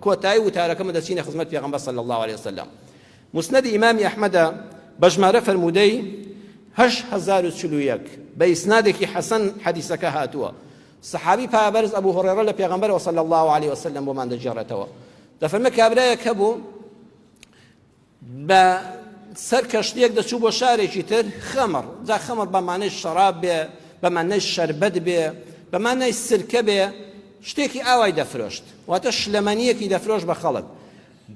کۆتایی وتارەکەمە دەچینە خزمەت پێغەمبەر صلی الله عليه وسلم. مسند ئیمامی ئەحمەدە بە ژمارە فەرموودەی 8041 بە ئیسنادێکی حەسەن حەدیثەکە هاتووە. سەحابی پایبەرز ئەبوو هورێرە لە پێغەمبەرەوە صلی الله عليه وسلم بۆمان دەجێڕێتەوە. دەفەرمێ کابرایەک هەبوو بە سەر کەشتیەک دەچوو بۆ شارێکی تر خەمر، جا خەمر بە مانای شەراب بێ، بە مانای شەربەت بێ، بە مانای سرکە بێ، شتێکی ئاوای دەفرۆشت، واتە شلەمەنیەکی دەفرۆش بە خەڵک،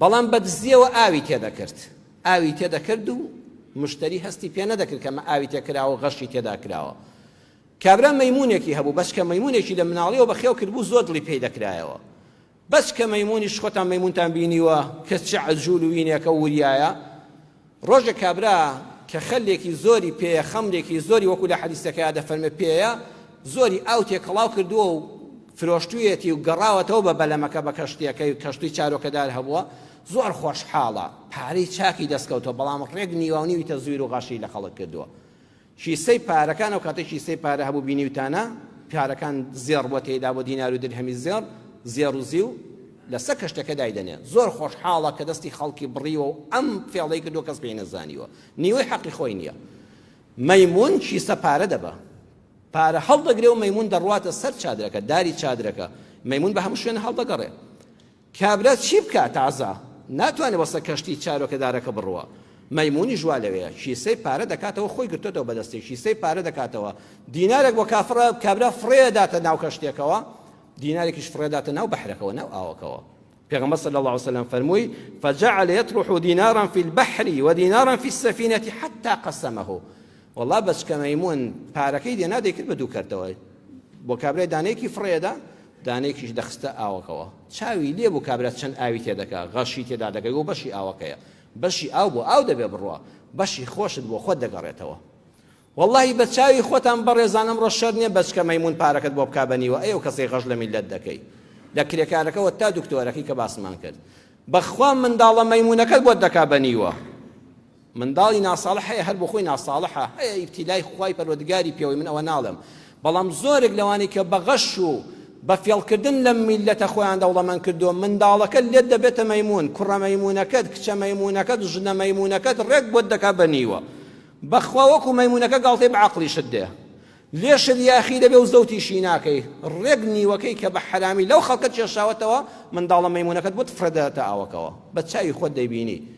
بەڵام بە دزیەوە ئاوی تێدەکرد. ئاوی تێدەکرد و مشتری هەستی پێ نەدەکرد کە ئاوی تێکراوە غەشی تێدا کراوە. کابرا مەیمونێکی هەبوو، بەس کە مەیمونێکی لە مناڵیەوە بەخێو کردبوو زۆر دڵی پێی دەکرایەوە. بەس کە مەیمونیش خۆتان مەیمونتان بینیوە کە چ عەجوول و وینێکە وریایە. ڕۆژە کابرا کە خەلێکی زۆری پێیە، خەمرێکی زۆری وەکو لە حەدیثەکە دەفەرمێ پێیە، زۆری ئاو تێکەڵاو کردووە و فرۆشتوویەتی و گەڕاوەتەوە بە بەلەمەکە بە کەشتیەکەی کەشتوی چارۆکەدار هەبووە، زۆر خۆشحاڵە، پارەی چاکی دەستکەوتەوە، بەڵام ڕێک نیواونیویتە زویر و غاشی لە خەڵک کردووە. شیسەی پارەکان ئەو کاتەی شیسەی پارە هەبوو بینیوتانە، پارەکان زێڕ بۆ تێدا بۆ دینار و درهەمی زێڕ و زیو لەسەر کەشتەکە دایدەنێ. زۆر خۆشحاڵە کە دەستی خەڵکی بڕیوە و ئەم فێڵەی کردووە کەس پێی نەزانیوە، نیوەی حەقی خۆی نییە. مەیمون شیسە پارە دەبە، پارە هەڵدەگرێ و مەیمون دەڕواتە سەر چادرەکە، داری چادرەکە، مەیمون بە هەموو شوێن هەڵدەگەڕێ. کابرا چی بکات؟ تازە ناتوانێت وەسە کەشتی چارۆکەدارەکە بڕوە. مەیمونی ژوا لەوەیە، شیسەی پارە دەکاتەوە، خۆی گرتوێتەوە بەدەستی، شیسەی پارە دەکاتەوە، دینارێک بۆ کابرا فڕێداتە ناو کەشتێکەوە، دینارێکیش فڕێداتە ناو بەحرەکەوە، ناو ئاوەکەوە. پێغەمبەر صلی الله عليه وسلم فەرمووی فجعل يطرح دينارا في البحر ودينارا في السفينة حتى قسمه. والله بس کە مەیمون پارەکەی دێنا دەیکرد بە دوو کەرتەوە، بۆ کابرای دانەیەکی فڕێدا، دانەیەکیش دەخستە ئاوەکەوە. چاوی لێ بوو کابرا چەند ئاوی تێدەکا، غەشی تێدا دەکەی و بەشی ئاوەکەیە، بەشی ئاو بۆ ئاو دەبێ بڕوە، بەشی خۆشت بۆ خۆت دەگەڕێتەوە. والله بە چاوی خۆتان بەڕێزان ئەمڕۆ شەر نییە بەس کە مەیمون پارەکەت بۆ بکا بەنیوە، ئەو کەسەی غەش لە میلەت دەکەی لە کرێکارەکەەوە تا دکتۆرەکەی کە باسمان کرد. بەخوا منداڵە مەیمونەکەت بۆت دەکا بەنیوە، منداڵی ناساڵح هەیە، هەر بۆ خۆی ناساڵحە، هەیە ئیبتیلای خوای پەروەردگاری پێوەی، من ئەوە ناڵێم، بەڵام زۆرێک لەوانی کە بە غەش و بە فێڵکردن لە میلەتە خۆیان دەوڵەمەند کردووە، منداڵەکەت لێت دەبێتە مەیمون، کوڕە مەیمونەکەت، کچە مەیمونەکەت، ژنە مەیمونەکەت ڕێک بۆت دەکا بەنیوە. بەخوا وەکو مەیمونەکە گاڵتەی بە عەقڵیشت دێ، لێشت یاخی دەبێ و زەوتیشی ناکەی، ڕێک نیوەکەی کە بە حرامی لەو خەڵکە کێشاوەتەوە، منداڵە مەیمونەکەت بۆت فرەدەتە ئاوەکەوە، بە چاوی خۆت دەیبینی.